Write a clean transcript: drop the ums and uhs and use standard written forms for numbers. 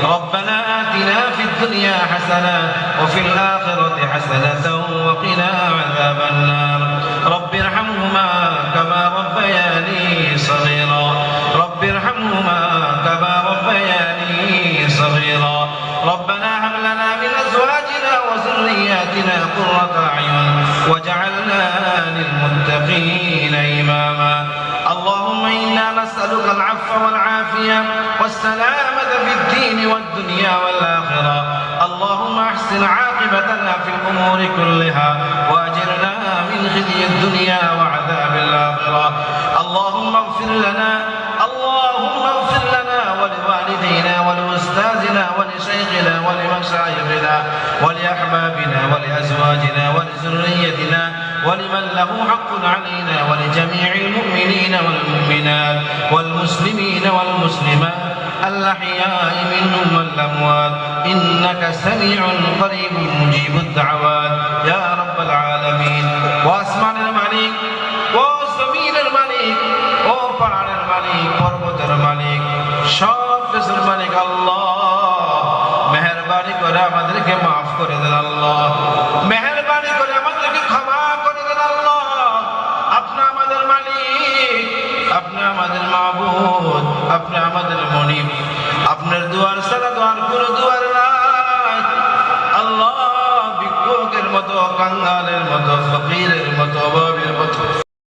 ربنا آتنا في الدنيا حسنة وفي الآخرة حسنة وقنا عذاب النار رب ارحمهما كما ربياني صغيرا رب ارحمهما كما ربياني صغيرا ربنا هب لنا من أزواجنا وذرياتنا قرة أعين وجعلنا للمتقين إماما اللهم إنا نسألك العفو والعافية والسلامة في الدين والدنيا والآخرة اللهم أحسن عاقبتنا في الأمور كلها وأجرنا من خزي الدنيا وعذاب الآخرة اللهم اغفر لنا ولوالدينا ولأستاذنا ولشيخنا ولمشايخنا ولأحبابنا ولأزواجنا ولذريتنا ولمن له حق علينا ولجميع المؤمنين والمؤمنات والمسلمين والمسلمات الأحياء منهم والأموات إنك سميع قريب مجيب الدعوات يا رب العالمين وأسمان الملك وزمين الملك وفعل الملك وربط الملك সব কিছুর মালিক আল্লাহ মেহেরবানি করে আমাদেরকে maaf করে দেন আল্লাহ মেহেরবানি করে আমাদেরকে ক্ষমা করে দেন আল্লাহ আপনি আমাদের মালিক আপনি আমাদের মাবুদ আপনি আমাদের মুনিব আপনার দুয়ার ছাড়া দুয়ার কোনো দুয়ার নাই আল্লাহ ভিক্ষুকের মতো কাঙ্গালের মতো ফকিরের মতো অভাবীর মতো